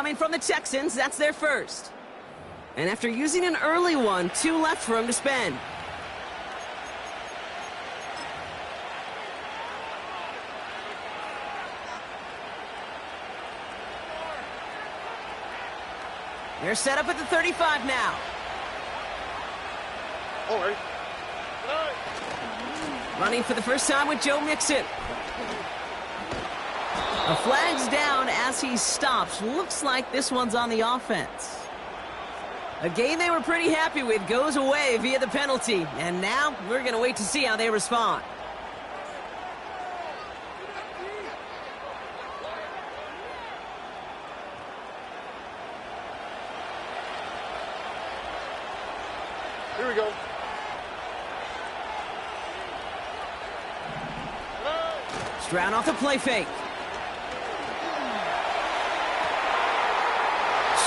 coming from the Texans. That's their first. And after using an early one, 2 left for him to spend. They're set up at the 35 now. All right. Running for the first time with Joe Mixon. A flag's down as he stops. Looks like this one's on the offense. A game they were pretty happy with goes away via the penalty. And now we're going to wait to see how they respond. Here we go. Stroud off the play fake.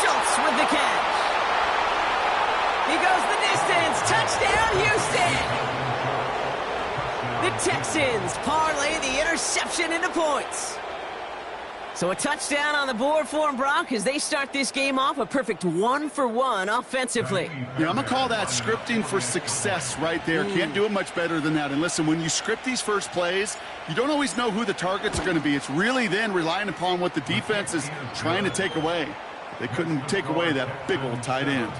Schultz with the catch. He goes the distance. Touchdown, Houston. The Texans parlay the interception into points. So a touchdown on the board for them, Brock, as they start this game off a perfect 1-for-1 offensively. Yeah, I'm going to call that scripting for success right there. Can't do it much better than that. And listen, when you script these first plays, you don't always know who the targets are going to be. It's really then relying upon what the defense is trying to take away. They couldn't take away that big old tight end.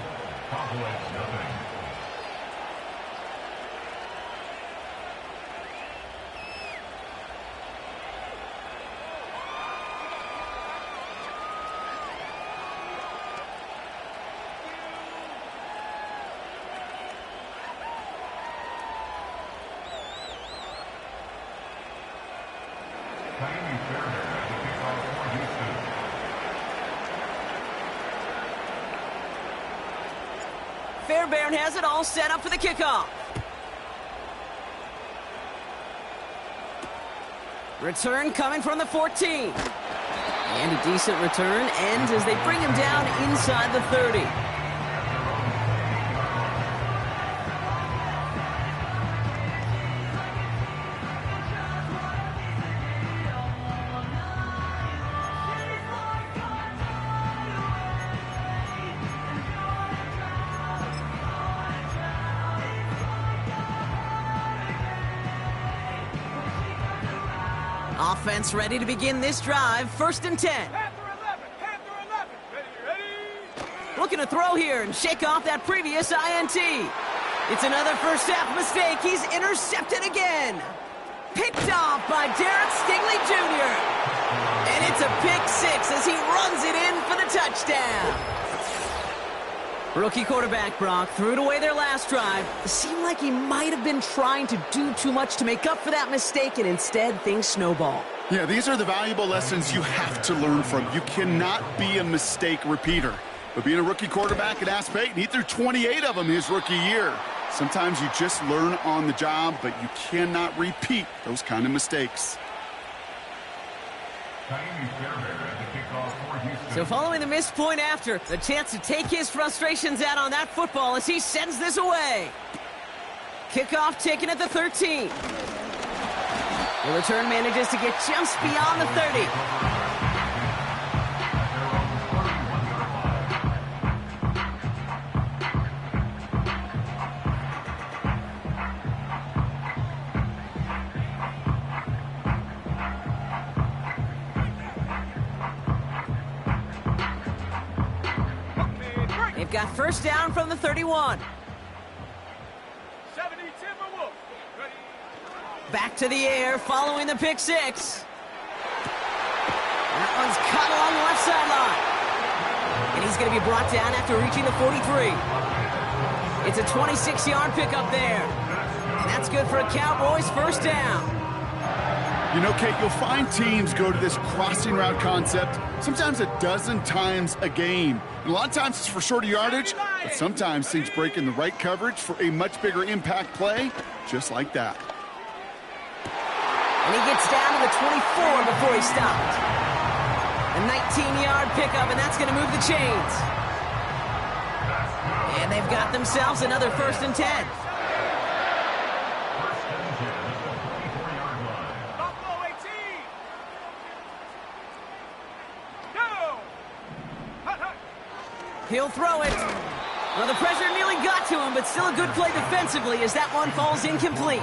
Fairbairn has it all set up for the kickoff. Return coming from the 14. And a decent return ends as they bring him down inside the 30. Offense ready to begin this drive. 1st and 10. Looking to throw here and shake off that previous INT. It's another first half mistake. He's intercepted again. Picked off by Derek Stingley Jr. And it's a pick 6 as he runs it in for the touchdown. Rookie quarterback Brock threw it away their last drive. It seemed like he might have been trying to do too much to make up for that mistake, and instead things snowball. Yeah, these are the valuable lessons you have to learn from. You cannot be a mistake repeater. But being a rookie quarterback at Ask Peyton, he threw 28 of them his rookie year. Sometimes you just learn on the job, but you cannot repeat those kind of mistakes. So following the missed point after, a chance to take his frustrations out on that football as he sends this away. Kickoff taken at the 13. The return manages to get just beyond the 30. They've got first down from the 31. Back to the air following the pick 6. That one's cut along the left sideline. And he's going to be brought down after reaching the 43. It's a 26-yard pickup there. And that's good for a Cowboys first down. You know, Kate, you'll find teams go to this crossing route concept sometimes a dozen times a game. And a lot of times it's for shorter yardage, but sometimes things break in the right coverage for a much bigger impact play, just like that. And he gets down to the 24 before he stopped. A 19-yard pickup, and that's going to move the chains. And they've got themselves another 1st and 10. He'll throw it. Well, the pressure nearly got to him, but still a good play defensively as that one falls incomplete.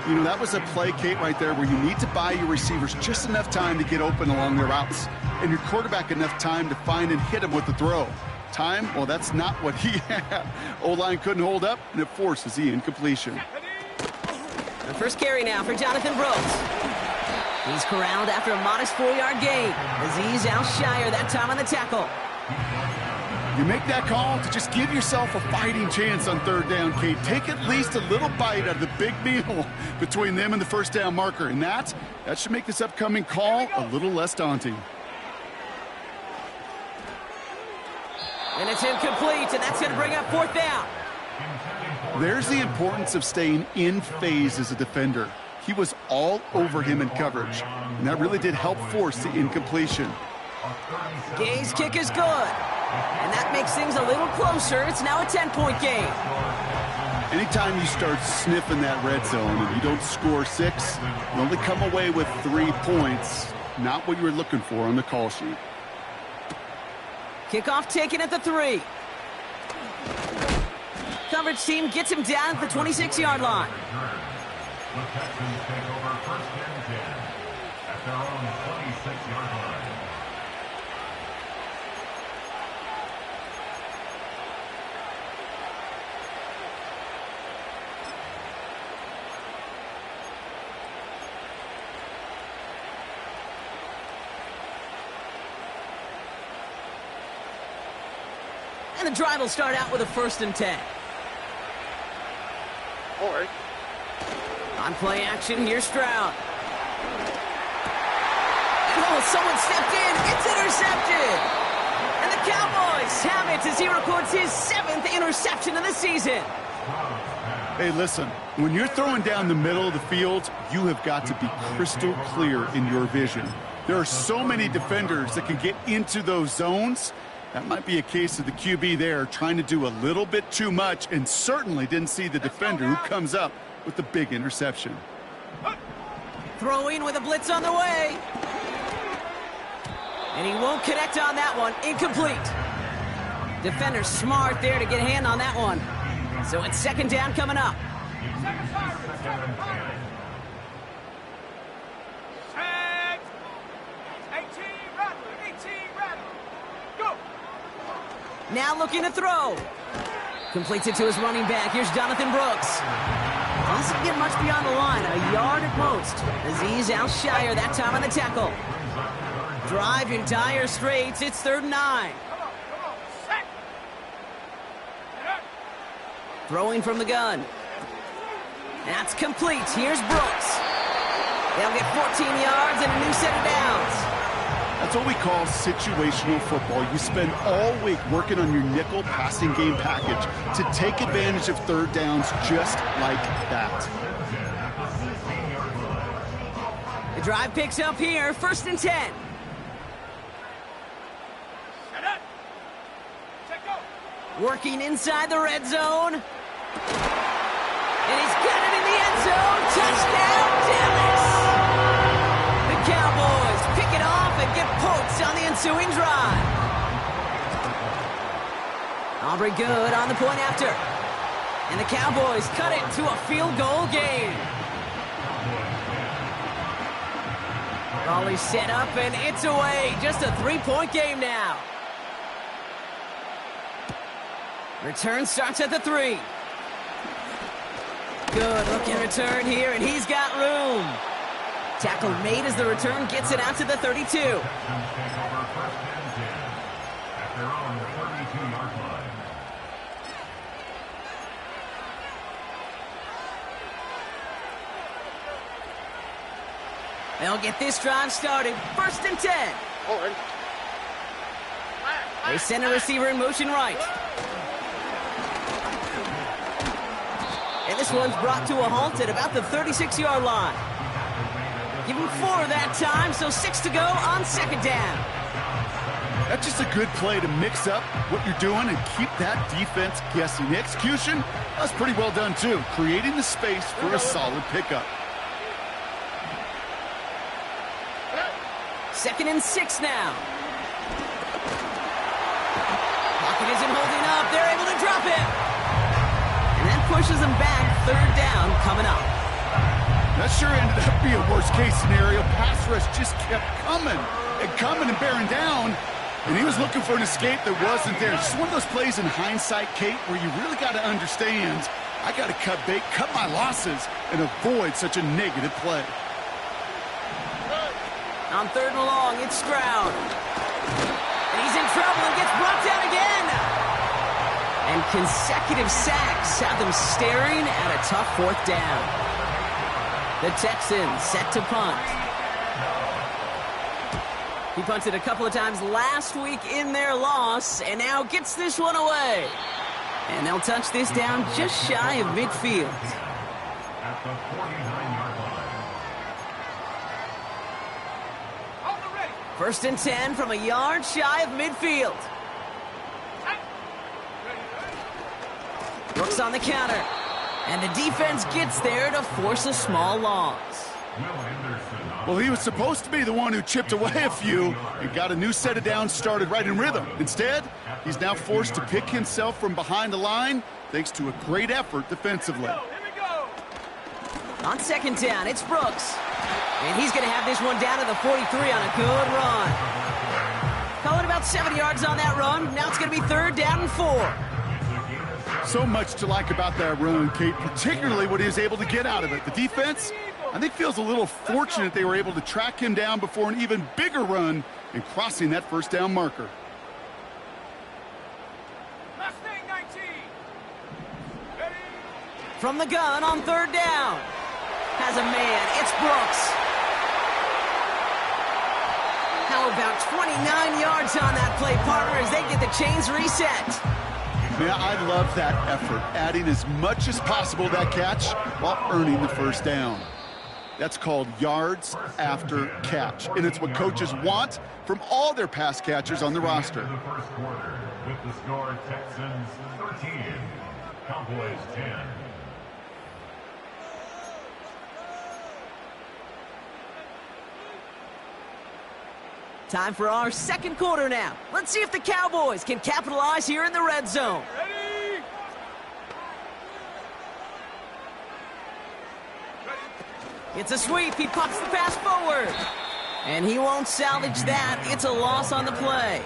You know, that was a play, Kate, right there where you need to buy your receivers just enough time to get open along their routes, and your quarterback enough time to find and hit him with the throw. Time, well, that's not what he had. O-line couldn't hold up, and it forces the incompletion. The first carry now for Jonathan Brooks. He's corralled after a modest 4-yard gain. Azeez Al-Shire that time on the tackle. You make that call to just give yourself a fighting chance on third down, Kate. Take at least a little bite out of the big meal between them and the first down marker, and that should make this upcoming call a little less daunting. And it's incomplete, and that's going to bring up fourth down. There's the importance of staying in phase as a defender. He was all over him in coverage, and that really did help force the incompletion. Gay's kick is good, and that makes things a little closer. It's now a 10-point game. Anytime you start sniffing that red zone and you don't score 6, you only come away with 3 points. Not what you were looking for on the call sheet. Kickoff taken at the 3. Coverage team gets him down at the 26-yard line. The Texans take over first and 10 at their own 26-yard line. And the drive will start out with a 1st and 10. All right. On play action, here's Stroud. Oh, someone stepped in. It's intercepted. And the Cowboys have it as he records his 7th interception of the season. Hey, listen, when you're throwing down the middle of the field, you have got to be crystal clear in your vision. There are so many defenders that can get into those zones. That might be a case of the QB there trying to do a little bit too much and certainly didn't see the defender who comes up with the big interception. Throwing with a blitz on the way. And he won't connect on that one. Incomplete. Defender smart there to get a hand on that one. So it's 2nd down coming up. Now looking to throw. Completes it to his running back. Here's Jonathan Brooks. Doesn't get much beyond the line. A yard at most. Azeez Al-Shire that time on the tackle. Drive in dire straits. It's 3rd and 9. Throwing from the gun. That's complete. Here's Brooks. They'll get 14 yards and a new set of downs. That's what we call situational football. You spend all week working on your nickel passing game package to take advantage of 3rd downs just like that. The drive picks up here, 1st and 10. Working inside the red zone. And he's got it in the end zone. Touchdown, Dallas! The Cowboys pick it off and get points on the ensuing drive. Aubrey good on the point after. And the Cowboys cut it to a field goal game. Raleigh set up and it's away. Just a 3-point game now. Return starts at the 3. Good looking return here, and he's got room. Tackle made as the return gets it out to the 32. They'll get this drive started. 1st and 10. All right. They send a receiver in motion right. And this one's brought to a halt at about the 36-yard line. Give him 4 that time, so 6 to go on 2nd down. That's just a good play to mix up what you're doing and keep that defense guessing. The execution, that's pretty well done too, creating the space for a solid pickup. 2nd and 6 now. him. And that pushes him back. Third down coming up. That sure ended up being a worst-case scenario. Pass rush just kept coming and bearing down. And he was looking for an escape that wasn't there. Just one of those plays in hindsight, Kate, where you really got to understand, I got to cut bait, cut my losses, and avoid such a negative play. On third and long, it's Stroud. And he's in trouble and gets brought down again. And consecutive sacks have them staring at a tough fourth down. The Texans set to punt. He punted a couple of times last week in their loss, and now gets this one away. And they'll touch this down just shy of midfield. At the 49-yard line. First and 10 from a yard shy of midfield. Brooks on the counter. And the defense gets there to force a small loss. Well, he was supposed to be the one who chipped away a few and got a new set of downs started right in rhythm. Instead, he's now forced to pick himself from behind the line thanks to a great effort defensively. On second down, it's Brooks. And he's going to have this one down to the 43 on a good run. Call it about 7 yards on that run. Now it's going to be third down and 4. So much to like about that run, Kate, particularly what he was able to get out of it. The defense, I think, feels a little fortunate they were able to track him down before an even bigger run and crossing that first down marker. From the gun on third down. Has a man. It's Brooks. How about 29 yards on that play, partner, as they get the chains reset. Man, I love that effort, adding as much as possible to that catch while earning the first down. That's called yards after catch, and it's what coaches want from all their pass catchers on the roster. The first quarter with the score Texans 13, Cowboys 10. Time for our second quarter now. Let's see if the Cowboys can capitalize here in the red zone. Ready? It's a sweep. He pops the pass forward. And he won't salvage that. It's a loss on the play.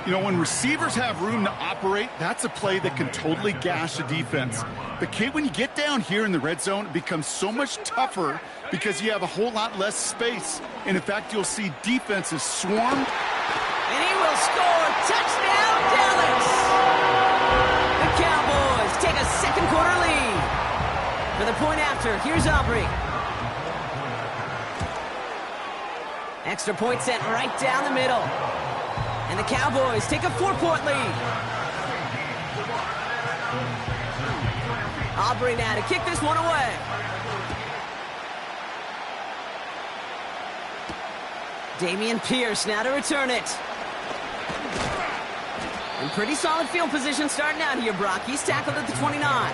You know, when receivers have room to operate, that's a play that can totally gash a defense. But, Kate, when you get down here in the red zone, it becomes so much tougher because you have a whole lot less space. And, in fact, you'll see defenses swarm. And he will score. Touchdown, Dallas! The Cowboys take a second quarter lead. For the point after, here's Aubrey. Extra point sent right down the middle. And the Cowboys take a 4-point lead. Aubrey now to kick this one away. Damian Pierce now to return it. And pretty solid field position starting out here, Brock. He's tackled at the 29.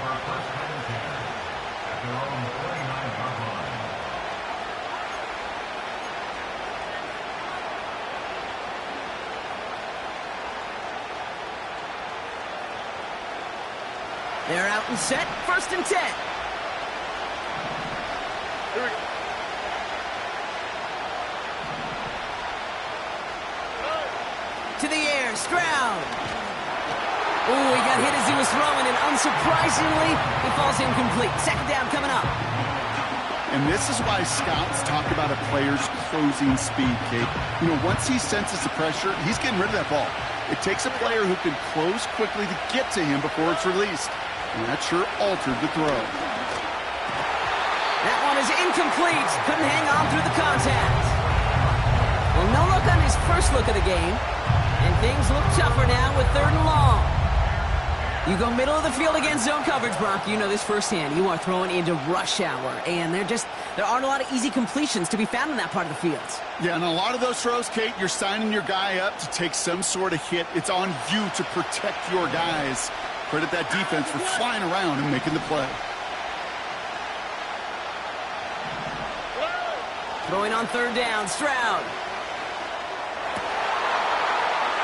They're out and set. First and 10. Here we go. To the air, Stroud. Ooh, he got hit as he was throwing, and unsurprisingly, he falls incomplete. Second down coming up. And this is why scouts talk about a player's closing speed, Kate. You know, once he senses the pressure, he's getting rid of that ball. It takes a player who can close quickly to get to him before it's released. And that sure altered the throw. That one is incomplete. Couldn't hang on through the contact. Well, no look on his first look of the game. And things look tougher now with third and long. You go middle of the field against zone coverage, Brock. You know this firsthand. You are throwing into rush hour. And there aren't a lot of easy completions to be found in that part of the field. Yeah, and a lot of those throws, Kate, you're signing your guy up to take some sort of hit. It's on you to protect your guys. Credit that defense for flying around and making the play. Throwing on third down, Stroud.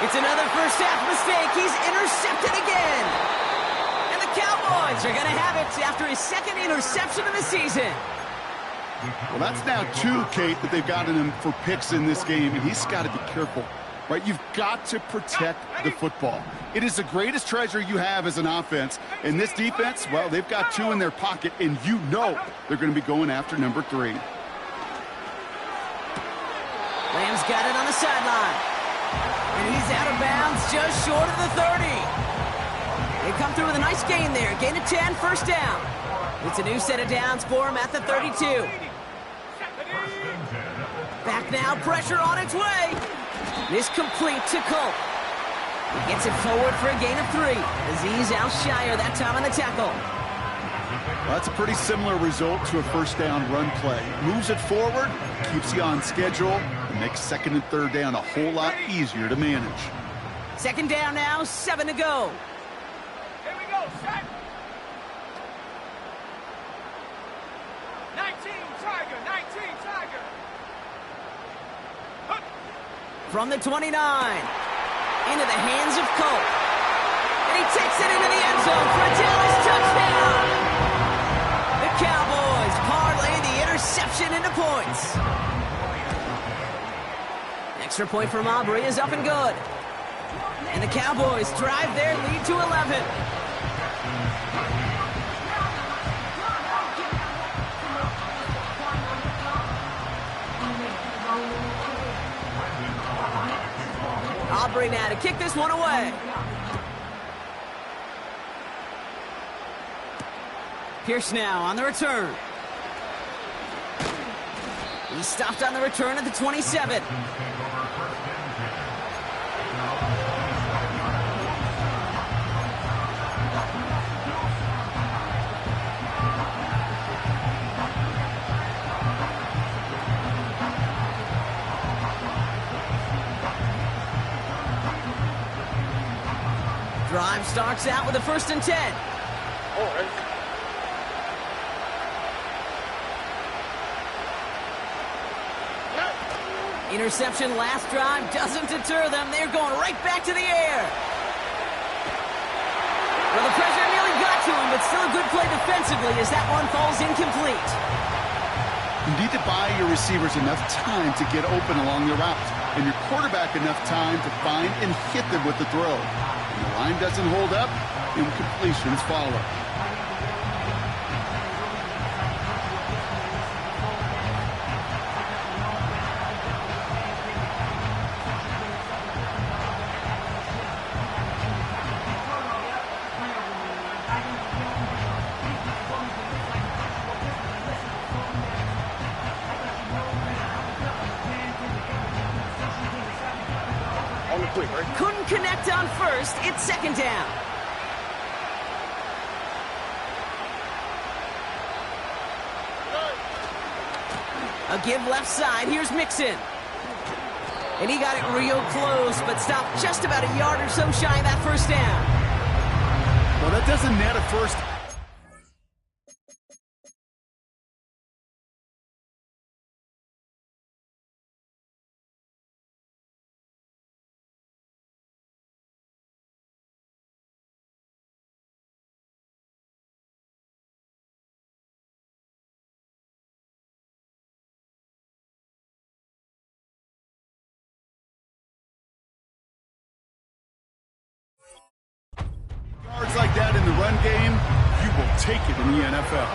It's another first half mistake. He's intercepted again. And the Cowboys are going to have it after his second interception of the season. Well, that's now 2, Kate, that they've gotten him for picks in this game, and he's got to be careful, right? You've got to protect the football. It is the greatest treasure you have as an offense. And this defense, well, they've got 2 in their pocket, and you know they're going to be going after number 3. Lamb's got it on the sideline. And he's out of bounds just short of the 30. They come through with a nice gain there. Gain of 10, first down. It's a new set of downs for him at the 32. Back now, pressure on its way. This complete to Colt. He gets it forward for a gain of 3. Azeez Al-Shire that time on the tackle. Well, that's a pretty similar result to a first down run play. Moves it forward, keeps you on schedule, and makes second and third down a whole lot easier to manage. Second down now, 7 to go. Here we go, set. 19 Tiger. From the 29, into the hands of Colt. And he takes it into the end zone for a Dallas touchdown. The Cowboys parlay the interception into points. Extra point from Aubrey is up and good. And the Cowboys drive their lead to 11. Aubrey now to kick this one away. Pierce now on the return. He stopped on the return at the 27. Drive starts out with a 1st and 10. All right. Interception last drive doesn't deter them. They're going right back to the air. Well, the pressure nearly got to him, but still a good play defensively as that one falls incomplete. You need to buy your receivers enough time to get open along the route, and your quarterback enough time to find and hit them with the throw. When the line doesn't hold up, incompletions follow. Couldn't connect on first. It's 2nd down. A give left side. Here's Mixon. And he got it real close, but stopped just about a yard or so shy of that 1st down. Well, that doesn't net a first. Yards like that in the run game, you will take it in the NFL.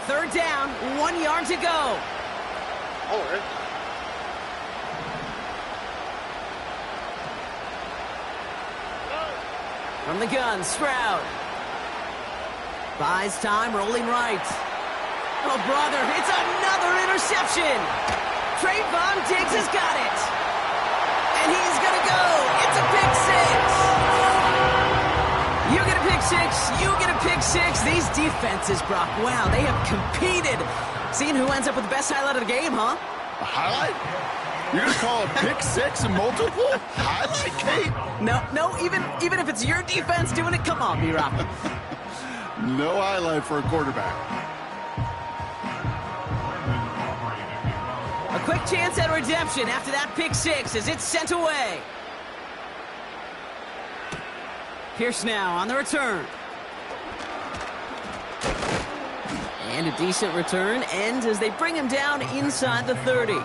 Third down, 1 yard to go. All right. From the gun, Stroud. Buys time, rolling right. Oh, brother, it's another interception. Trayvon Diggs has got it. And he's going to go. It's a pick six. You get a pick six. You get a pick six. These defenses, Brock, wow, they have competed. Seeing who ends up with the best highlight of the game, huh? A highlight? You're going to call a pick six and multiple? Highlight, Kate? No, even if it's your defense doing it, come on, B-Rock. No highlight for a quarterback. A quick chance at redemption after that pick six as it's sent away. Pierce now on the return. And a decent return ends as they bring him down inside the 30.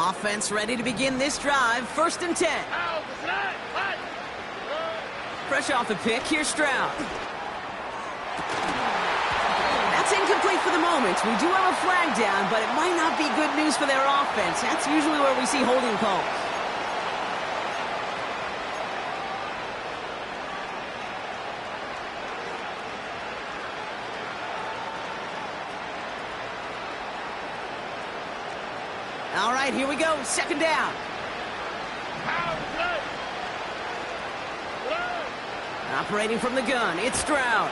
Offense ready to begin this drive. 1st and 10. Fresh off the pick, here's Stroud. That's incomplete for the moment. We do have a flag down, but it might not be good news for their offense. That's usually where we see holding calls. All right, here we go. 2nd down. Operating from the gun, it's Stroud.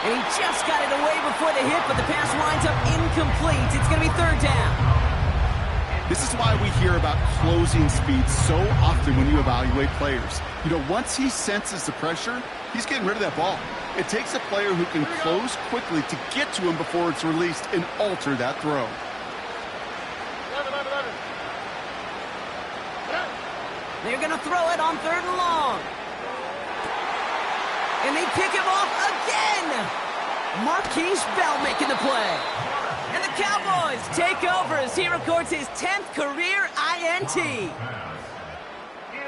And he just got it away before the hit, but the pass winds up incomplete. It's going to be 3rd down. This is why we hear about closing speed so often when you evaluate players. You know, once he senses the pressure, he's getting rid of that ball. It takes a player who can close quickly to get to him before it's released and alter that throw. They're going to throw it on 3rd and long. And they pick him off again. Marquise Bell making the play. And the Cowboys take over as he records his 10th career INT.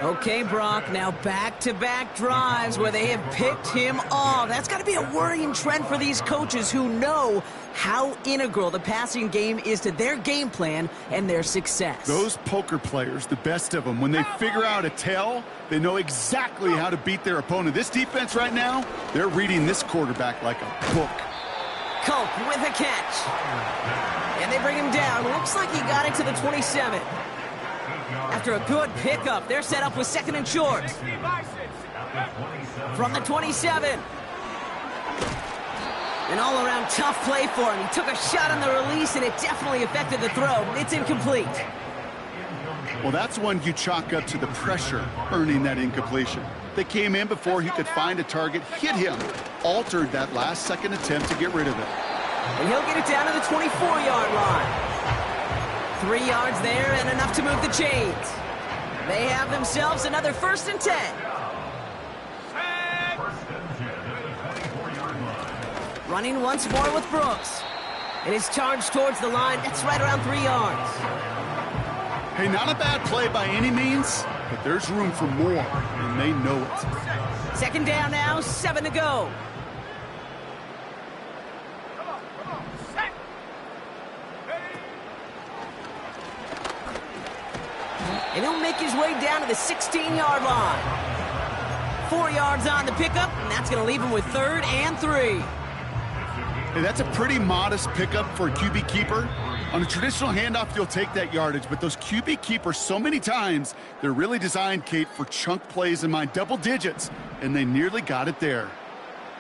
Okay, Brock, now back-to-back drives where they have picked him off. That's got to be a worrying trend for these coaches who know how integral the passing game is to their game plan and their success. Those poker players, the best of them, when they figure out a tell, they know exactly how to beat their opponent. This defense right now, they're reading this quarterback like a book. Culp with a catch. And they bring him down. Looks like he got it to the 27. After a good pickup, they're set up with 2nd and short. From the 27. An all-around tough play for him. He took a shot on the release, and it definitely affected the throw. It's incomplete. Well, that's one you chalk up to the pressure earning that incompletion. They came in before he could find a target, hit him, altered that last-second attempt to get rid of it. And he'll get it down to the 24-yard line. 3 yards there and enough to move the chains. They have themselves another 1st and 10. Running once more with Brooks. And his charge towards the line, that's right around 3 yards. Hey, not a bad play by any means, but there's room for more, and they know it. 2nd down now, 7 to go. And he'll make his way down to the 16-yard line. 4 yards on the pickup, and that's going to leave him with 3rd and 3. Hey, that's a pretty modest pickup for a QB keeper. On a traditional handoff, you'll take that yardage, but those QB keepers, so many times, they're really designed, Kate, for chunk plays in mind, double digits, and they nearly got it there.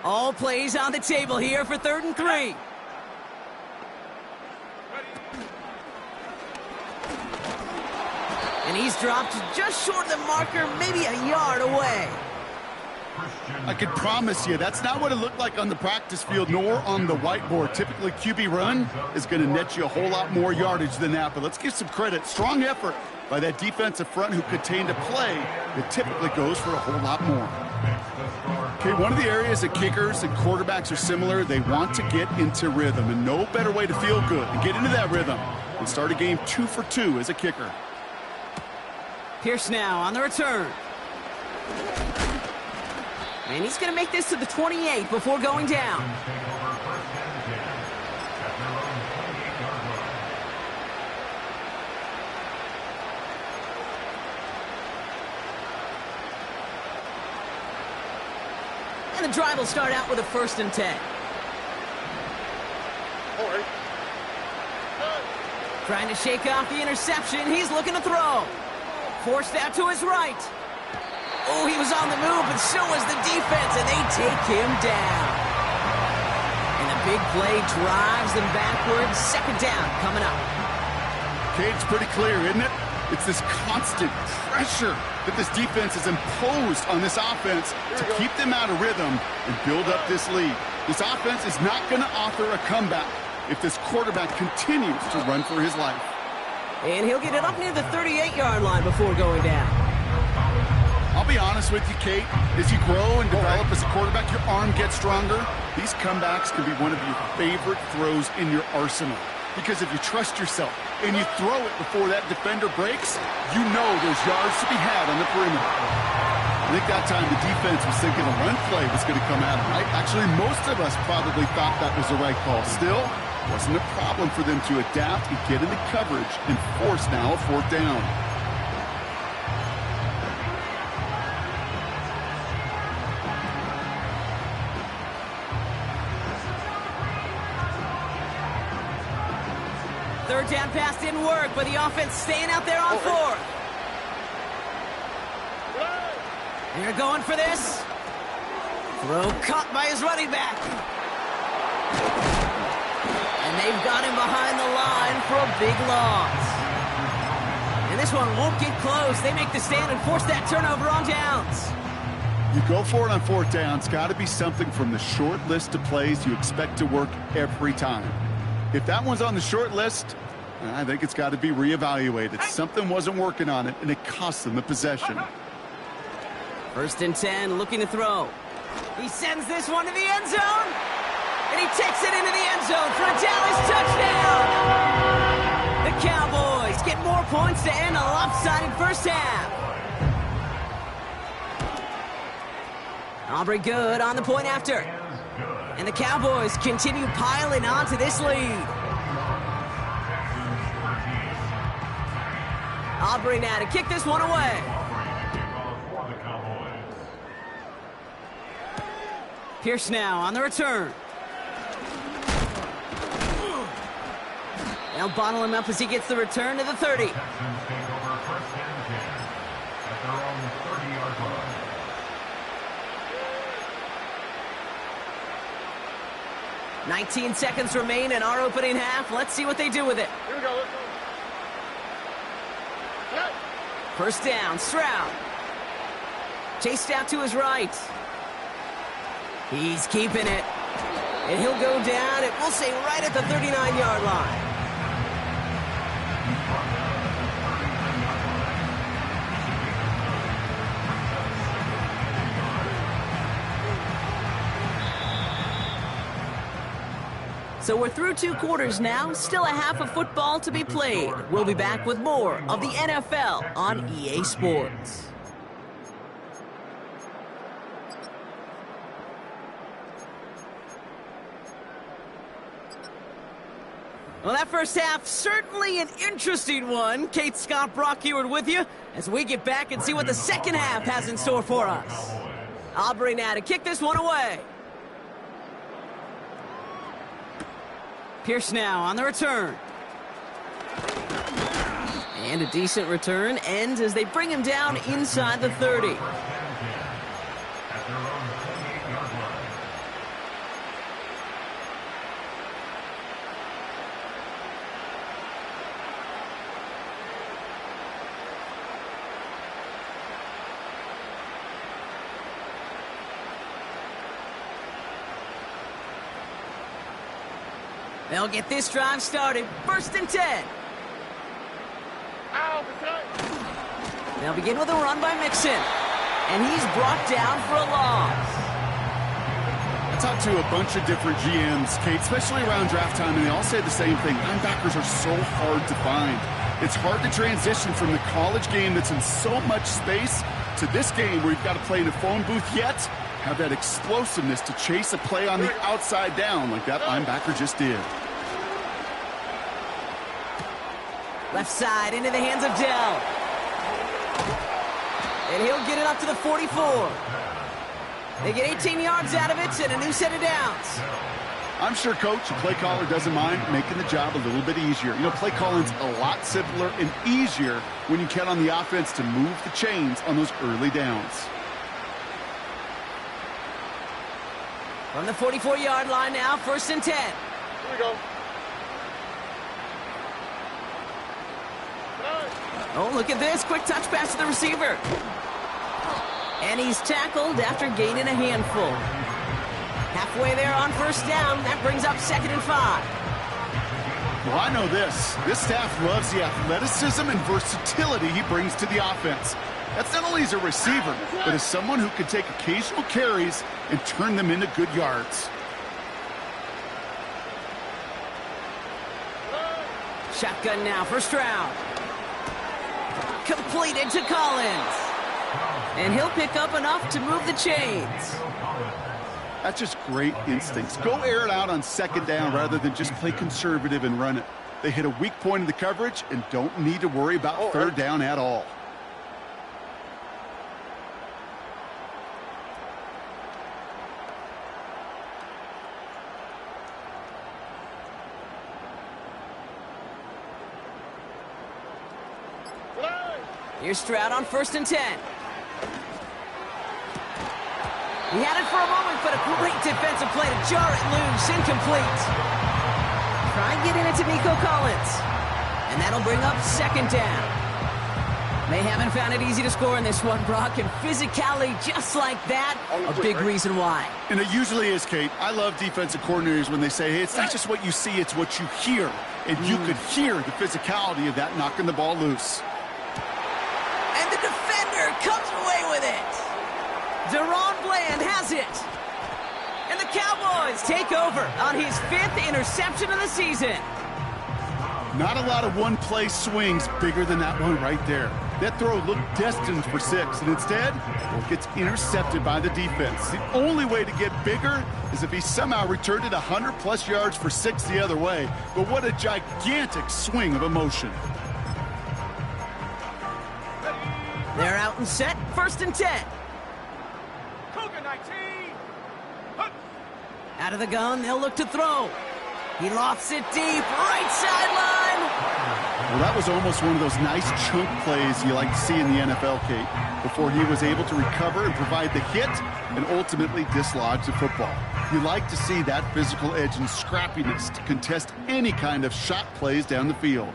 All plays on the table here for 3rd and 3. And he's dropped just short of the marker, maybe a yard away. I can promise you, that's not what it looked like on the practice field, nor on the whiteboard. Typically, QB run is going to net you a whole lot more yardage than that. But let's give some credit. Strong effort by that defensive front who contained a play that typically goes for a whole lot more. Okay, one of the areas that kickers and quarterbacks are similar, they want to get into rhythm. And no better way to feel good and get into that rhythm than start a game 2 for 2 as a kicker. Pierce now on the return. And he's going to make this to the 28 before going down. And the drive will start out with a 1st and 10. Forward. Trying to shake off the interception. He's looking to throw. Forced out to his right. Oh, he was on the move, but so was the defense, and they take him down. And a big play drives them backwards. 2nd down coming up. Okay, it's pretty clear, isn't it? It's this constant pressure that this defense has imposed on this offense to keep them out of rhythm and build up this lead. This offense is not going to offer a comeback if this quarterback continues to run for his life. And he'll get it up near the 38-yard line before going down. I'll be honest with you, Kate. As you grow and develop as a quarterback, your arm gets stronger. These comebacks can be one of your favorite throws in your arsenal. Because if you trust yourself and you throw it before that defender breaks, you know there's yards to be had on the perimeter. I think that time the defense was thinking a run play was going to come at them, right? Actually, most of us probably thought that was the right call. Still, wasn't a problem for them to adapt and get into coverage and force now a 4th down. Third down pass didn't work, but the offense staying out there on 4th. They're going for this. Throw caught by his running back. And they've got him behind the line for a big loss. And this one won't get close. They make the stand and force that turnover on downs. You go for it on 4th down. It's got to be something from the short list of plays you expect to work every time. If that one's on the short list, I think it's got to be reevaluated. Something wasn't working on it, and it cost them the possession. 1st and 10, looking to throw. He sends this one to the end zone, and he takes it into the end zone for a Dallas touchdown. The Cowboys get more points to end a lopsided first half. Aubrey good on the point after. And the Cowboys continue piling onto this lead. Aubrey now to kick this one away. Pierce now on the return. They'll bottle him up as he gets the return to the 30. 19 seconds remain in our opening half. Let's see what they do with it. Here we go. Let's go. 1st down, Stroud. Chased out to his right. He's keeping it. And he'll go down, and we'll say right at the 39-yard line. So we're through 2 quarters now, still a half of football to be played. We'll be back with more of the NFL on EA Sports. Well, that first half, certainly an interesting one. Kate, Scott, Brock Ewart with you as we get back and see what the second half has in store for us. Aubrey now to kick this one away. Pierce now on the return. And a decent return ends as they bring him down inside the 30. They'll get this drive started. 1st and 10. They'll begin with a run by Mixon. And he's brought down for a loss. I talked to a bunch of different GMs, Kate, especially around draft time, and they all say the same thing. Linebackers are so hard to find. It's hard to transition from the college game that's in so much space to this game where you've got to play in a phone booth, yet have that explosiveness to chase a play on the outside down like that linebacker just did. Left side into the hands of Dell. And he'll get it up to the 44. They get 18 yards out of it and a new set of downs. I'm sure coach and play caller doesn't mind making the job a little bit easier. You know, play calling's a lot simpler and easier when you count on the offense to move the chains on those early downs. From the 44-yard line now, 1st and 10. Here we go. Oh, look at this. Quick touch pass to the receiver. And he's tackled after gaining a handful. Halfway there on 1st down. That brings up 2nd and 5. Well, I know this. This staff loves the athleticism and versatility he brings to the offense. That's not only as a receiver, but as someone who can take occasional carries and turn them into good yards. Shotgun now, 1st round. Completed to Collins. And he'll pick up enough to move the chains. That's just great instincts. Go air it out on 2nd down rather than just play conservative and run it. They hit a weak point in the coverage and don't need to worry about 3rd down at all. Here's Stroud on 1st and 10. He had it for a moment, but a great defensive play to jar it loose. Incomplete. Try getting it to Nico Collins. And that'll bring up 2nd down. They haven't found it easy to score in this one, Brock. And physicality just like that, a big reason why. And it usually is, Kate. I love defensive coordinators when they say, hey, it's not just what you see, it's what you hear. And you could hear the physicality of that knocking the ball loose. And the defender comes away with it. Deron Bland has it. And the Cowboys take over on his 5th interception of the season. Not a lot of one-play swings bigger than that one right there. That throw looked destined for 6, and instead, it gets intercepted by the defense. The only way to get bigger is if he somehow returned it 100-plus yards for 6 the other way. But what a gigantic swing of emotion. They're out and set, 1st and 10. Cougar 19. Out of the gun, they'll look to throw. He lofts it deep, right sideline. Well, that was almost one of those nice chunk plays you like to see in the NFL, Kate, before he was able to recover and provide the hit and ultimately dislodge the football. You like to see that physical edge and scrappiness to contest any kind of shot plays down the field.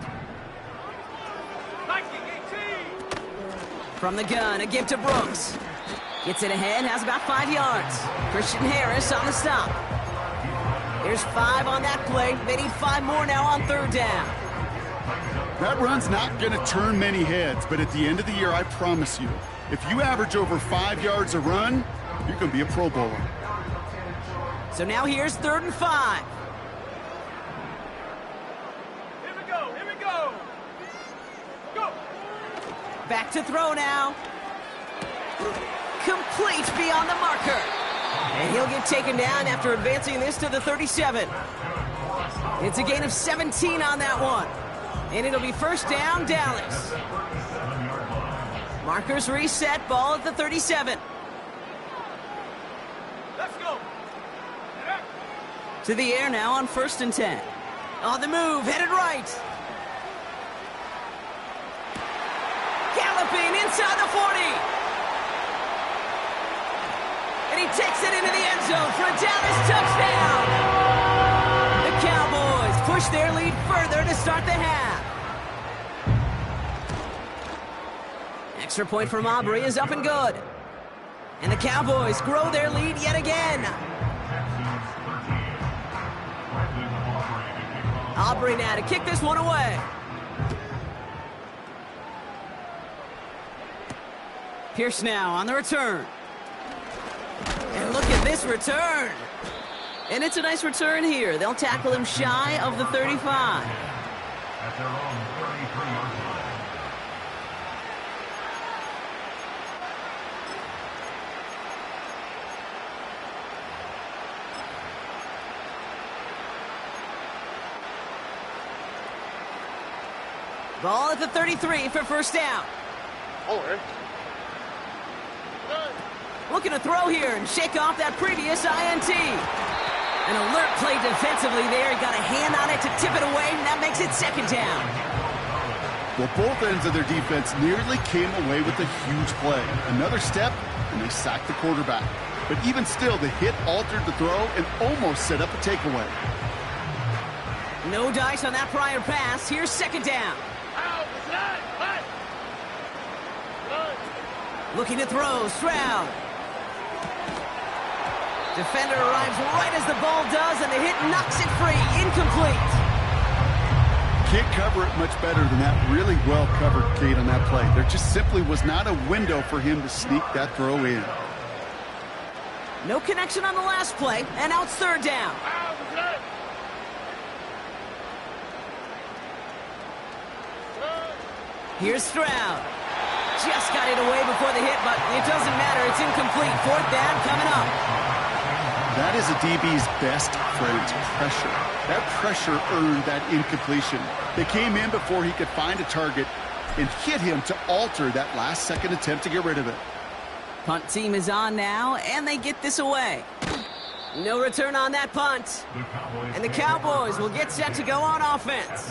1918. From the gun, a give to Brooks. Gets it ahead, has about 5 yards. Christian Harris on the stop. There's 5 on that play. They need 5 more now on 3rd down. That run's not going to turn many heads, but at the end of the year, I promise you, if you average over 5 yards a run, you're going to be a Pro Bowler. So now here's 3rd and 5. Here we go. Here we go. Go. Back to throw now. Complete beyond the marker. And he'll get taken down after advancing this to the 37. It's a gain of 17 on that one. And it'll be 1st down, Dallas. Markers reset, ball at the 37. Let's go. To the air now on 1st and 10. On the move, headed right. Galloping inside the 40. And he takes it into the end zone for a Dallas touchdown. The Cowboys push their lead further to start the half. Extra point from Aubrey is up and good. And the Cowboys grow their lead yet again. Aubrey now to kick this one away. Pierce now on the return. And look at this return. And it's a nice return here. They'll tackle him shy of the 35. At their own 33-yard line. Ball at the 33 for 1st down. Over. Looking to throw here and shake off that previous INT. An alert play defensively there. He got a hand on it to tip it away, and that makes it second down. Well, both ends of their defense nearly came away with a huge play. Another step, and they sacked the quarterback. But even still, the hit altered the throw and almost set up a takeaway. No dice on that prior pass. Here's second down. Looking to throw, Stroud. Defender arrives right as the ball does, and the hit knocks it free. Incomplete. Can't cover it much better than that. Really well covered, Kate, on that play. There just simply was not a window for him to sneak that throw in. No connection on the last play, and now it's third down. Here's Stroud. Just got it away before the hit, but it doesn't matter. It's incomplete. Fourth down coming up. That is a DB's best friend, pressure. That pressure earned that incompletion. They came in before he could find a target and hit him to alter that last-second attempt to get rid of it. Punt team is on now, and they get this away. No return on that punt. And the Cowboys will get set to go on offense.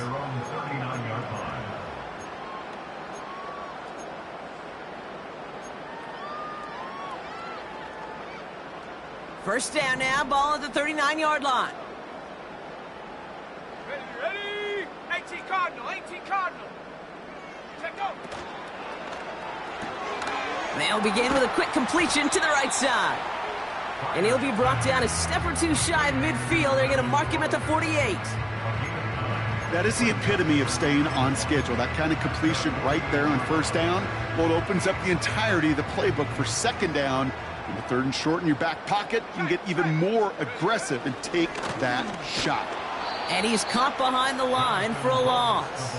First down now, ball at the 39-yard line. Ready? 18 Cardinal, 18 Cardinal. Check go. They'll begin with a quick completion to the right side. And he'll be brought down a step or two shy of midfield. They're going to mark him at the 48. That is the epitome of staying on schedule. That kind of completion right there on first down. Well, it opens up the entirety of the playbook for second down. In the third and short in your back pocket, you can get even more aggressive and take that shot. And he's caught behind the line for a loss.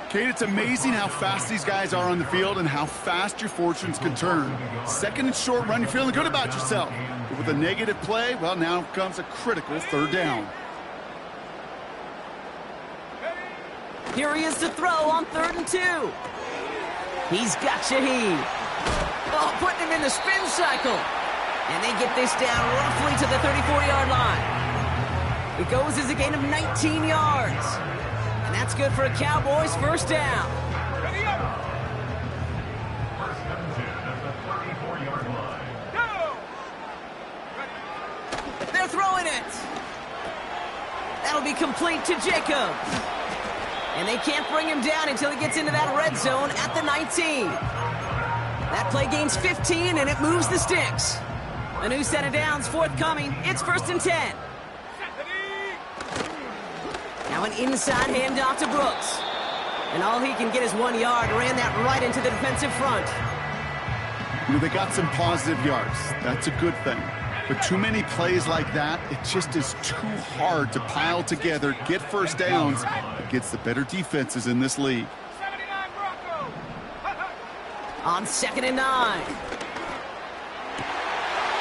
Kate, it's amazing how fast these guys are on the field and how fast your fortunes can turn. Second and short run, you're feeling good about yourself. But with a negative play, well, now comes a critical third down. Here he is to throw on 3rd and 2. He's got Shaheed. Oh, putting him in the spin cycle. And they get this down roughly to the 34-yard line. It goes as a gain of 19 yards. And that's good for a Cowboys first down. Ready up. First and 10 at the 34-yard line. Go. They're throwing it. That'll be complete to Jacobs. And they can't bring him down until he gets into that red zone at the 19. That play gains 15, and it moves the sticks. A new set of downs forthcoming. It's 1st and 10. Now an inside handoff to Brooks. And all he can get is 1 yard. Ran that right into the defensive front. You know, they got some positive yards. That's a good thing. But too many plays like that, it just is too hard to pile together, get first downs against the better defenses in this league. 79 Bronco. On 2nd and 9.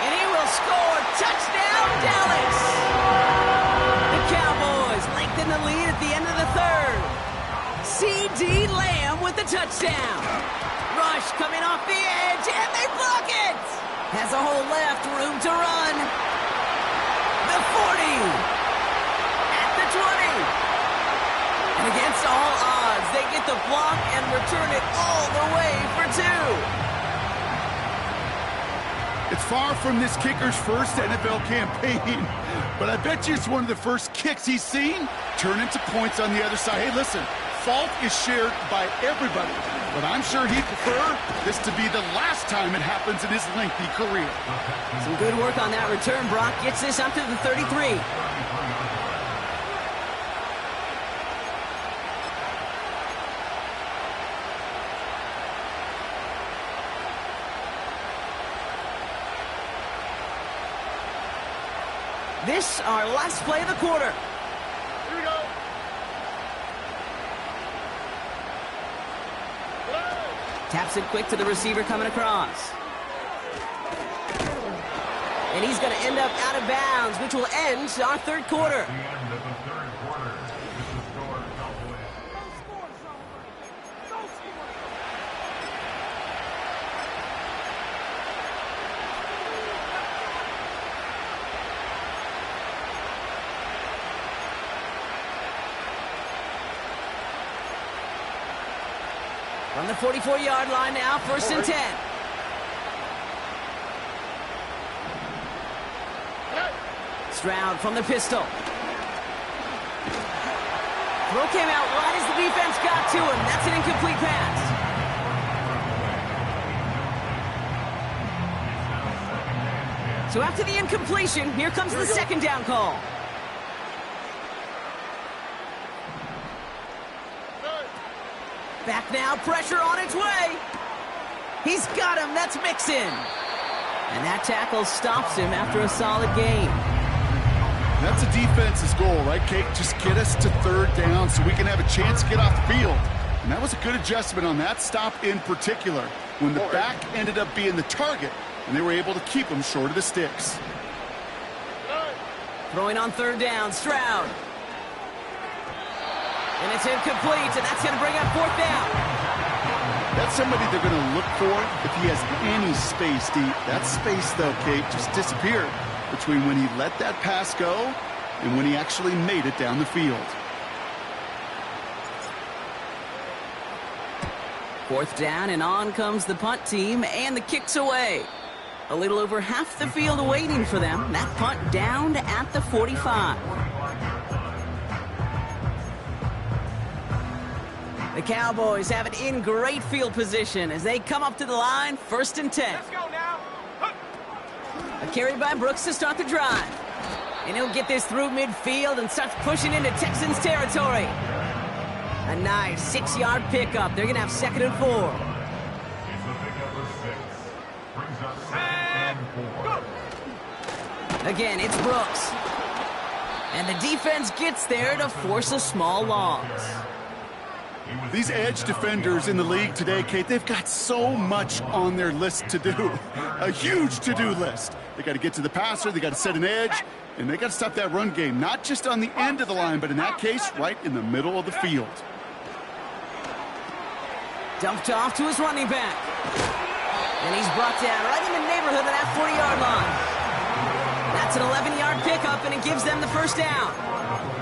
And he will score. Touchdown, Dallas! The Cowboys lengthen the lead at the end of the 3rd. C.D. Lamb with the touchdown. Rush coming off the edge, and they block it! Has a hole left, room to run. The 40. At the 20. And against all odds, they get the block and return it all the way for 2. It's far from this kicker's first NFL campaign, but I bet you it's one of the first kicks he's seen turn into points on the other side. Hey, listen, fault is shared by everybody, but I'm sure he'd prefer this to be the last time it happens in his lengthy career. Some good work on that return. Brock gets this up to the 33. This, our last play of the quarter. Here we go. Taps it quick to the receiver coming across. And he's going to end up out of bounds, which will end our 3rd quarter. The end of the 3rd quarter. This is score Cowboys. From the 44-yard line now, 1st and 10. Stroud from the pistol. Throw came out wide as the defense got to him. That's an incomplete pass. So after the incompletion, here comes the 2nd down call. Back now, pressure on its way. He's got him, that's Mixon. And that tackle stops him after a solid gain. That's a defense's goal, right, Kate? Just get us to 3rd down so we can have a chance to get off the field. And that was a good adjustment on that stop in particular, when the back ended up being the target, and they were able to keep him short of the sticks. Throwing on 3rd down, Stroud. And it's incomplete, and that's going to bring up 4th down. That's somebody they're going to look for if he has any space deep. That space, though, Kate, just disappeared between when he let that pass go and when he actually made it down the field. 4th down, and on comes the punt team, and the kick's away. A little over half the field waiting for them. That punt down at the 45. The Cowboys have it in great field position as they come up to the line, 1st and 10. Let's go now. A carry by Brooks to start the drive. And he'll get this through midfield and starts pushing into Texans territory. A nice 6-yard pickup. They're going to have 2nd and 4. It's the pickup of 6. Brings up 2nd and 4. Again, it's Brooks. And the defense gets there to force a small loss. These edge defenders in the league today, Kate, they've got so much on their list to do. A huge to-do list. They got to get to the passer, they got to set an edge, and they got to stop that run game, not just on the end of the line, but in that case, right in the middle of the field. Dumped off to his running back. And he's brought down right in the neighborhood of that 40-yard line. That's an 11-yard pickup, and it gives them the 1st down.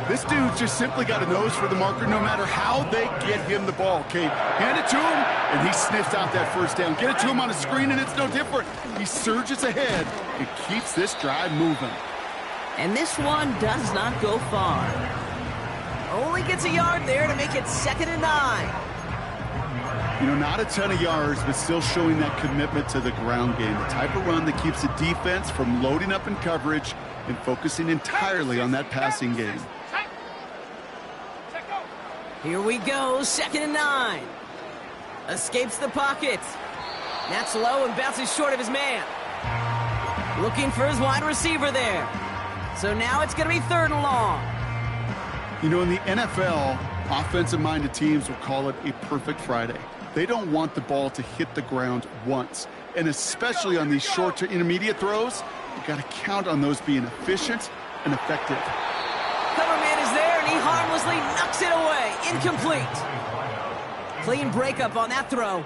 This dude's just simply got a nose for the marker no matter how they get him the ball, Kate. Hand it to him, and he sniffs out that 1st down. Get it to him on a screen, and it's no different. He surges ahead and keeps this drive moving. And this one does not go far. Only gets a yard there to make it 2nd and 9. You know, not a ton of yards, but still showing that commitment to the ground game. The type of run that keeps the defense from loading up in coverage and focusing entirely on that passing game. Here we go, 2nd and 9. Escapes the pocket. That's low and bounces short of his man. Looking for his wide receiver there. So now it's going to be 3rd and long. You know, in the NFL, offensive-minded teams will call it a perfect Friday. They don't want the ball to hit the ground once. And especially on these short to intermediate throws, you got to count on those being efficient and effective. Cover man is there, and he harmlessly knocks it away. Incomplete. Clean breakup on that throw.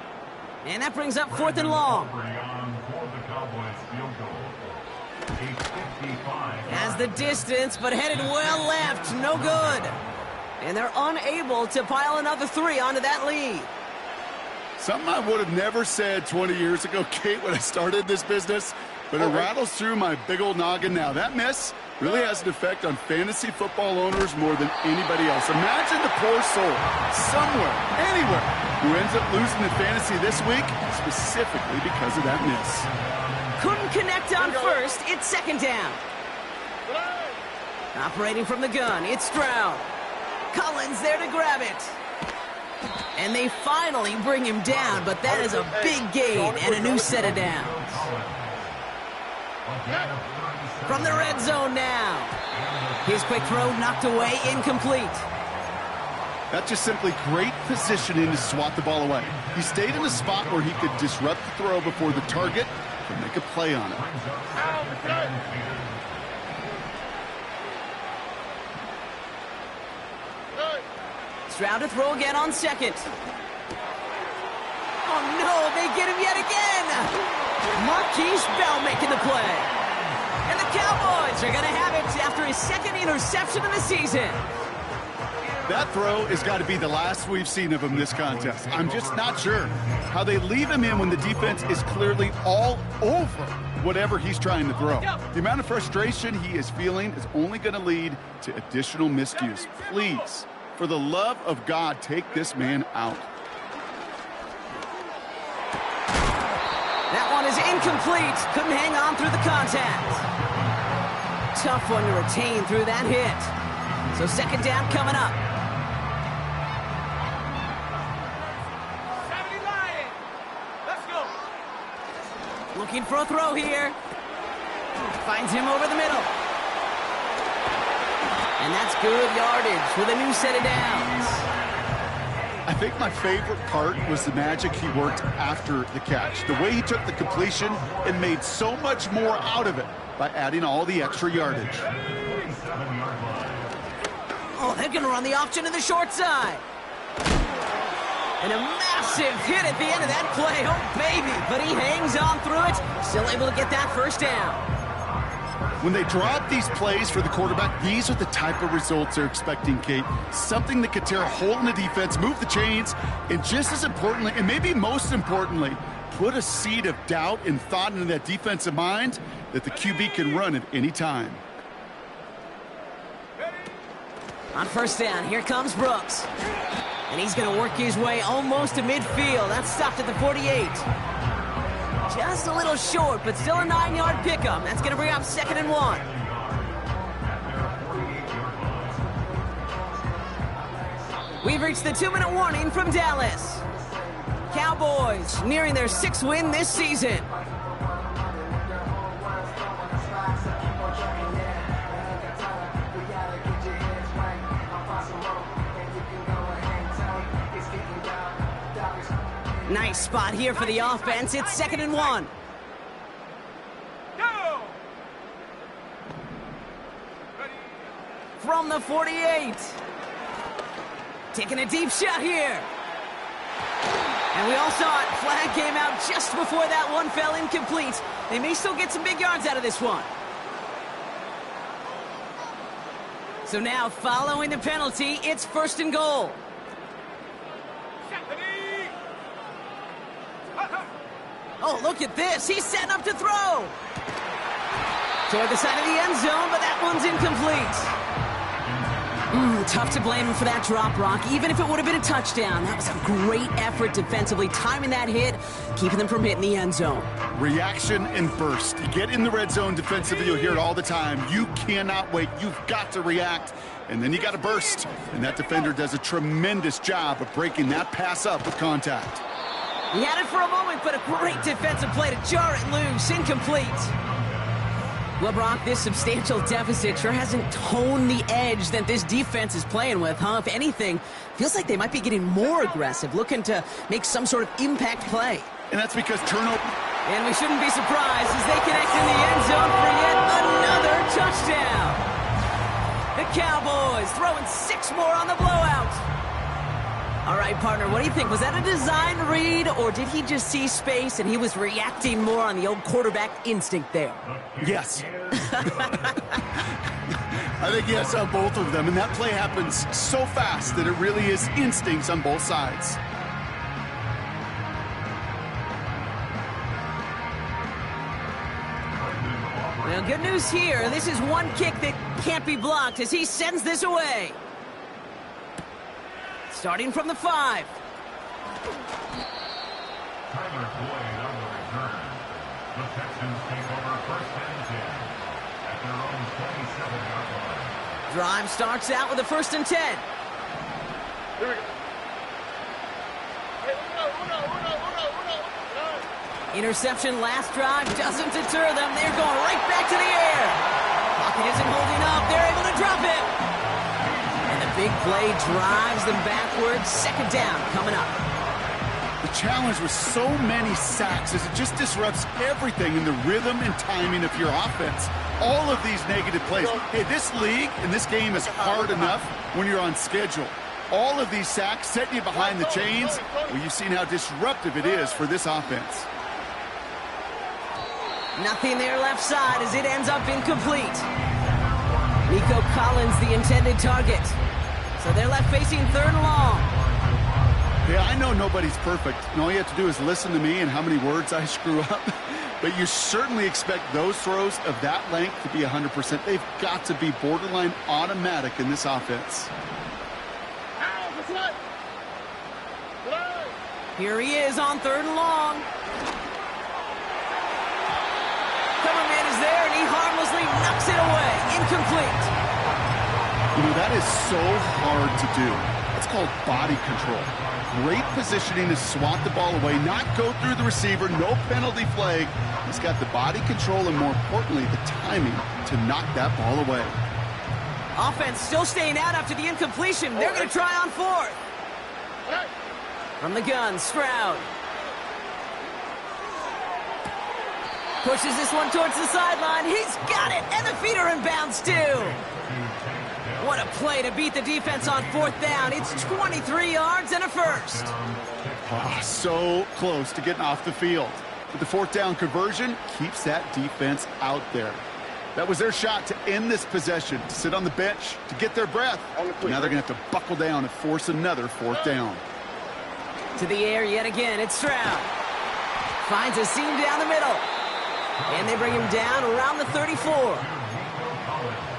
And that brings up 4th and long. Has the distance, but headed well left. No good. And they're unable to pile another 3 onto that lead. Something I would have never said 20 years ago, Kate, when I started this business, but it rattles through my big old noggin now. That miss really has an effect on fantasy football owners more than anybody else. Imagine the poor soul somewhere, anywhere, who ends up losing in fantasy this week specifically because of that miss. Couldn't connect on 1st. It's 2nd down. Operating from the gun, it's Stroud. Collins there to grab it. And they finally bring him down, but that is a big gain and a new set of downs. From the red zone now. His quick throw knocked away, incomplete. That's just simply great positioning to swat the ball away. He stayed in a spot where he could disrupt the throw before the target could make a play on it. Stroud to throw again on 2nd. Oh no, they get him yet again! Marquise Bell making the play. And the Cowboys are going to have it after his 2nd interception of the season. That throw has got to be the last we've seen of him this contest. I'm just not sure how they leave him in when the defense is clearly all over whatever he's trying to throw. The amount of frustration he is feeling is only going to lead to additional miscues. Please, for the love of God, take this man out. That one is incomplete. Couldn't hang on through the contact. Tough one to retain through that hit. So second down coming up. Looking for a throw here. Finds him over the middle. And that's good yardage with a new set of downs. I think my favorite part was the magic he worked after the catch. The way he took the completion and made so much more out of it by adding all the extra yardage. Oh, they're going to run the option to the short side. And a massive hit at the end of that play. Oh, baby. But he hangs on through it. Still able to get that first down. When they drop these plays for the quarterback, these are the type of results they're expecting, Kate. Something that could tear a hole in the defense, move the chains, and just as importantly, and maybe most importantly, put a seed of doubt and thought into that defensive mind that the QB can run at any time. On first down, here comes Brooks. And he's going to work his way almost to midfield. That's stopped at the 48. Just a little short, but still a 9-yard pickup. That's going to bring up 2nd and 1. We've reached the 2-minute warning from Dallas. Cowboys nearing their 6th win this season. Nice spot here for the offense. It's 2nd and 1. Go! From the 48. Taking a deep shot here. And we all saw it. Flag came out just before that one fell incomplete. They may still get some big yards out of this one. So now, following the penalty, it's 1st and goal. Oh, look at this. He's setting up to throw. Toward the side of the end zone, but that one's incomplete. Tough to blame him for that drop, Rock. Even if it would have been a touchdown, that was a great effort defensively, timing that hit, keeping them from hitting the end zone. Reaction and burst. You get in the red zone defensively, you'll hear it all the time. You cannot wait. You've got to react, and then you got to burst. And that defender does a tremendous job of breaking that pass up with contact. He had it for a moment, but a great defensive play to jar it loose. Incomplete. Well, Brock, this substantial deficit sure hasn't toned the edge that this defense is playing with, huh? If anything, feels like they might be getting more aggressive, looking to make some sort of impact play. And that's because turnover. And we shouldn't be surprised as they connect in the end zone for yet another touchdown. The Cowboys throwing 6 more on the blowout. All right, partner, what do you think? Was that a design read, or did he just see space and he was reacting more on the old quarterback instinct there? Yes. I think yes on both of them, and that play happens so fast that it really is instincts on both sides. Well, good news here. This is one kick that can't be blocked as he sends this away. Starting from the 5. Tyler Boyd on the return. The Texans take over 1st and 10 at their own 27-yard line. Drive starts out with a 1st and 10. Here we go. Hey, uno. Interception last drive doesn't deter them. They're going right back to the air. Pocket isn't holding up. They're able to drop it. And the big play drives them backwards. 2nd down coming up. The challenge with so many sacks is it just disrupts everything in the rhythm and timing of your offense. All of these negative plays. Hey, this league and this game is hard enough when you're on schedule. All of these sacks setting you behind the chains. Well, you've seen how disruptive it is for this offense. Nothing there left side as it ends up incomplete. Nico Collins, the intended target. So they're left facing 3rd and long. Yeah, I know nobody's perfect, and all you have to do is listen to me and how many words I screw up. But you certainly expect those throws of that length to be 100%. They've got to be borderline automatic in this offense. Here he is on 3rd and long. Cover man is there, and he harmlessly knocks it away. Incomplete. You know, that is so hard to do. It's called body control. Great positioning to swat the ball away, not go through the receiver, no penalty flag. He's got the body control and, more importantly, the timing to knock that ball away. Offense still staying out after the incompletion. They're going to try on 4th. From the gun, Stroud. Pushes this one towards the sideline. He's got it, and the feet are in bounds too. What a play to beat the defense on 4th down. It's 23 yards and a first. Oh, so close to getting off the field. But the 4th down conversion keeps that defense out there. That was their shot to end this possession, to sit on the bench, to get their breath. Now they're going to have to buckle down and force another 4th down. To the air yet again, it's Stroud. Finds a seam down the middle. And they bring him down around the 34.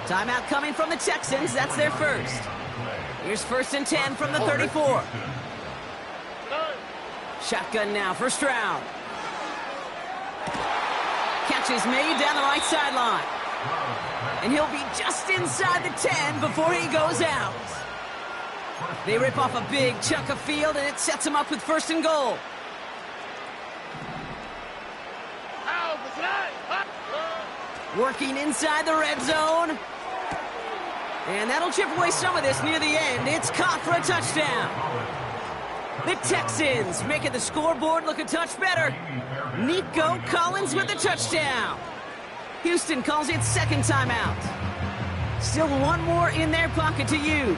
Timeout coming from the Texans. That's their first. Here's 1st and 10 from the 34. Shotgun now for Stroud. Catch is made down the right sideline. And he'll be just inside the 10 before he goes out. They rip off a big chunk of field, and it sets him up with 1st and goal. Working inside the red zone. And that'll chip away some of this near the end. It's caught for a touchdown. The Texans making the scoreboard look a touch better. Nico Collins with the touchdown. Houston calls it 2nd timeout. Still one more in their pocket to use.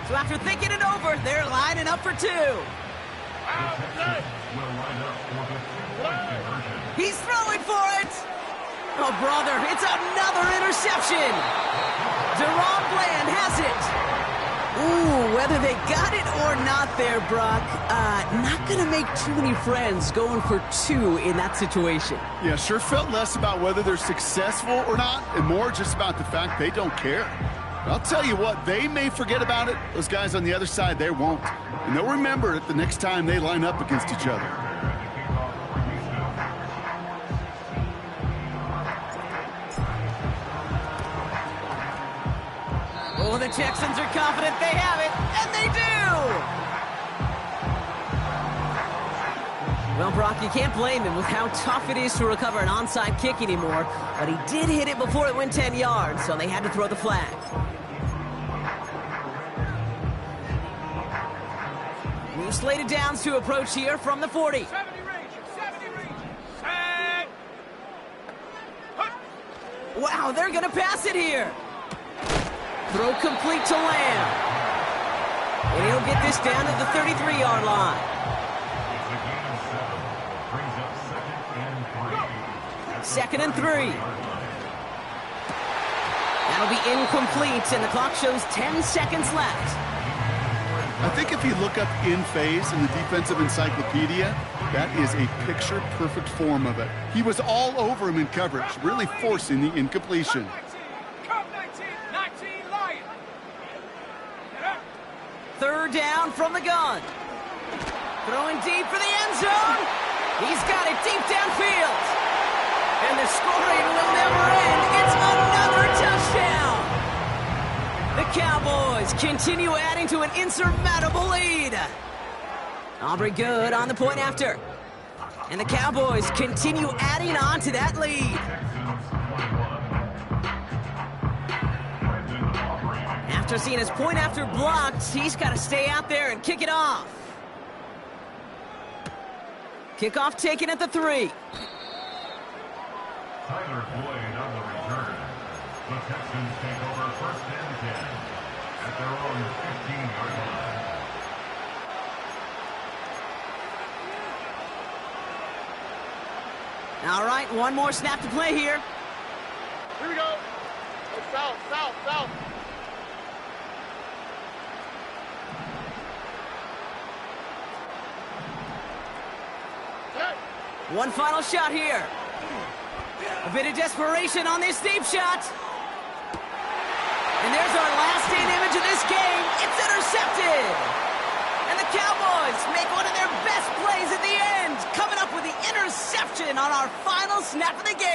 So after thinking it over, they're lining up for 2. He's throwing for it. Oh, brother, it's another interception. Deron Bland has it. Ooh, whether they got it or not there, Brock, not going to make too many friends going for 2 in that situation. Yeah, sure felt less about whether they're successful or not, and more just about the fact they don't care. I'll tell you what, they may forget about it. Those guys on the other side, they won't. And they'll remember it the next time they line up against each other. Oh, the Texans are confident they have it, and they do! Well, Brock, you can't blame him with how tough it is to recover an onside kick anymore, but he did hit it before it went 10 yards, so they had to throw the flag. New slated downs to approach here from the 40. 70 range. Set. Wow, they're going to pass it here. Throw complete to Lamb. And he'll get this down to the 33-yard line. Second and 3. That'll be incomplete, and the clock shows 10 seconds left. I think if you look up in phase in the defensive encyclopedia, that is a picture-perfect form of it. He was all over him in coverage, really forcing the incompletion. Come 19 Lion. 3rd down from the gun. Throwing deep for the end zone. He's got it deep downfield. And the scoring will never end. It's another touchdown. The Cowboys continue adding to an insurmountable lead. Aubrey Good on the point after. And the Cowboys continue adding on to that lead. After seeing his point after blocked, he's got to stay out there and kick it off. Kickoff taken at the 3. Tyler Boyd on the return. The Texans take over 1st and 10 at their own 15-yard line. All right, one more snap to play here. Here we go. Go south, south, south. One final shot here. A bit of desperation on this deep shot. And there's our last stand image of this game. It's intercepted. And the Cowboys make one of their best plays at the end, coming up with the interception on our final snap of the game.